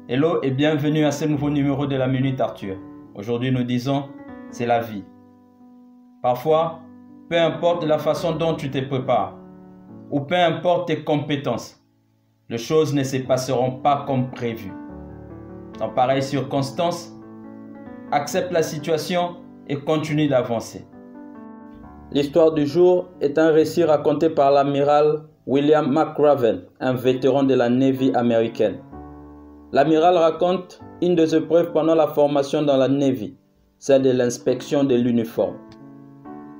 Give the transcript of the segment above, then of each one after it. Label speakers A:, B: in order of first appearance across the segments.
A: Hello et bienvenue à ce nouveau numéro de la Minute Arthur. Aujourd'hui nous disons, c'est la vie. Parfois, peu importe la façon dont tu te prépares, ou peu importe tes compétences, les choses ne se passeront pas comme prévu. Dans pareille circonstance, accepte la situation et continue d'avancer. L'histoire du jour est un récit raconté par l'amiral William McRaven, un vétéran de la Navy américaine. L'amiral raconte une des épreuves pendant la formation dans la Navy, celle de l'inspection de l'uniforme.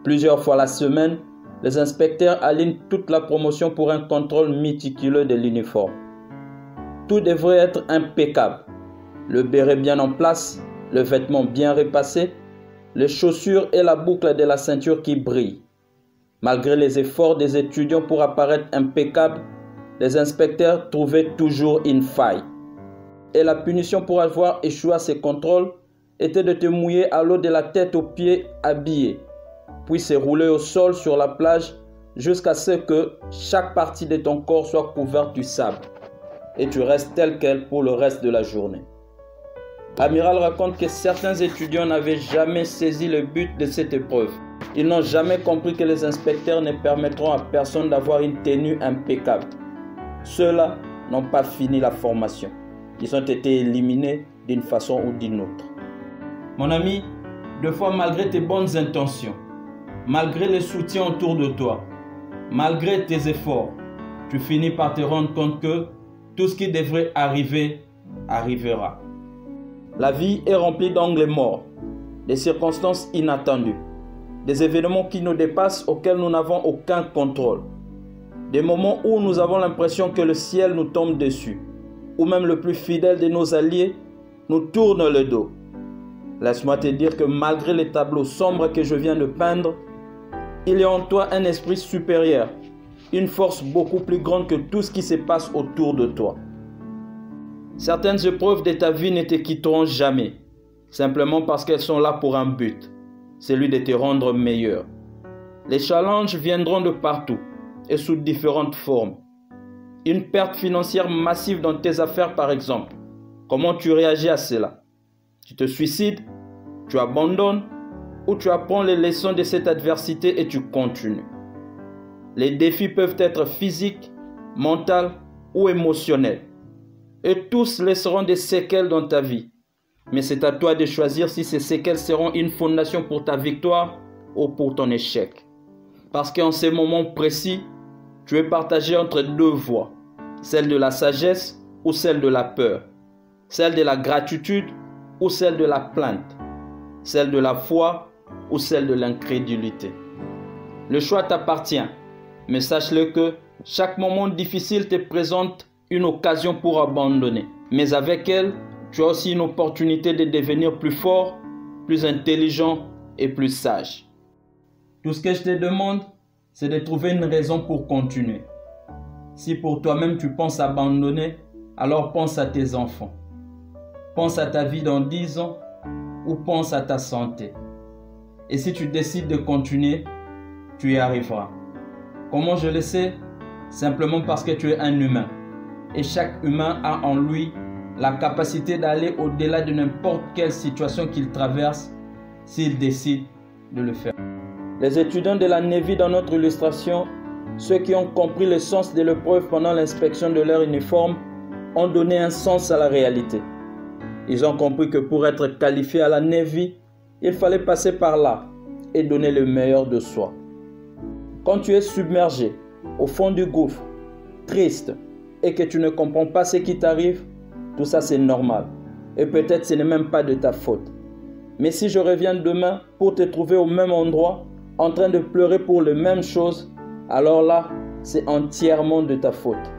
A: Plusieurs fois la semaine, les inspecteurs alignent toute la promotion pour un contrôle méticuleux de l'uniforme. Tout devrait être impeccable. Le béret bien en place, le vêtement bien repassé, les chaussures et la boucle de la ceinture qui brillent. Malgré les efforts des étudiants pour apparaître impeccables, les inspecteurs trouvaient toujours une faille. Et la punition pour avoir échoué à ces contrôles était de te mouiller à l'eau de la tête aux pieds habillés, puis se rouler au sol sur la plage jusqu'à ce que chaque partie de ton corps soit couverte du sable et tu restes tel quel pour le reste de la journée. L'amiral raconte que certains étudiants n'avaient jamais saisi le but de cette épreuve. Ils n'ont jamais compris que les inspecteurs ne permettront à personne d'avoir une tenue impeccable. Ceux-là n'ont pas fini la formation. Ils ont été éliminés d'une façon ou d'une autre. Mon ami, deux fois malgré tes bonnes intentions, malgré le soutien autour de toi, malgré tes efforts, tu finis par te rendre compte que tout ce qui devrait arriver, arrivera. La vie est remplie d'angles morts, des circonstances inattendues, des événements qui nous dépassent auxquels nous n'avons aucun contrôle, des moments où nous avons l'impression que le ciel nous tombe dessus, ou même le plus fidèle de nos alliés nous tourne le dos. Laisse-moi te dire que malgré les tableaux sombres que je viens de peindre, il y a en toi un esprit supérieur, une force beaucoup plus grande que tout ce qui se passe autour de toi. Certaines épreuves de ta vie ne te quitteront jamais, simplement parce qu'elles sont là pour un but, celui de te rendre meilleur. Les challenges viendront de partout et sous différentes formes. Une perte financière massive dans tes affaires par exemple. Comment tu réagis à cela? Tu te suicides? Tu abandonnes? Ou tu apprends les leçons de cette adversité et tu continues? Les défis peuvent être physiques, mentaux ou émotionnels. Et tous laisseront des séquelles dans ta vie. Mais c'est à toi de choisir si ces séquelles seront une fondation pour ta victoire ou pour ton échec. Parce qu'en ces moments précis, tu es partagé entre deux voies, celle de la sagesse ou celle de la peur, celle de la gratitude ou celle de la plainte, celle de la foi ou celle de l'incrédulité. Le choix t'appartient, mais sache-le que chaque moment difficile te présente une occasion pour abandonner. Mais avec elle, tu as aussi une opportunité de devenir plus fort, plus intelligent et plus sage. Tout ce que je te demande, c'est de trouver une raison pour continuer. Si pour toi-même tu penses abandonner, alors pense à tes enfants. Pense à ta vie dans 10 ans ou pense à ta santé. Et si tu décides de continuer, tu y arriveras. Comment je le sais? Simplement parce que tu es un humain. Et chaque humain a en lui la capacité d'aller au-delà de n'importe quelle situation qu'il traverse s'il décide de le faire. Les étudiants de la Navy dans notre illustration, ceux qui ont compris le sens de l'épreuve pendant l'inspection de leur uniforme, ont donné un sens à la réalité. Ils ont compris que pour être qualifié à la Navy, il fallait passer par là et donner le meilleur de soi. Quand tu es submergé au fond du gouffre, triste, et que tu ne comprends pas ce qui t'arrive, tout ça c'est normal. Et peut-être ce n'est même pas de ta faute. Mais si je reviens demain pour te trouver au même endroit, en train de pleurer pour les mêmes choses, alors là, c'est entièrement de ta faute.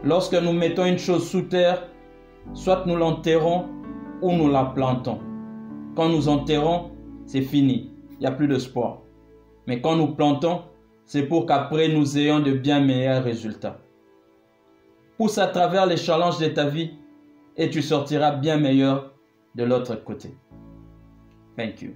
A: Lorsque nous mettons une chose sous terre, soit nous l'enterrons ou nous la plantons. Quand nous enterrons, c'est fini, il n'y a plus d'espoir. Mais quand nous plantons, c'est pour qu'après nous ayons de bien meilleurs résultats. Pousse à travers les challenges de ta vie et tu sortiras bien meilleur de l'autre côté. Thank you.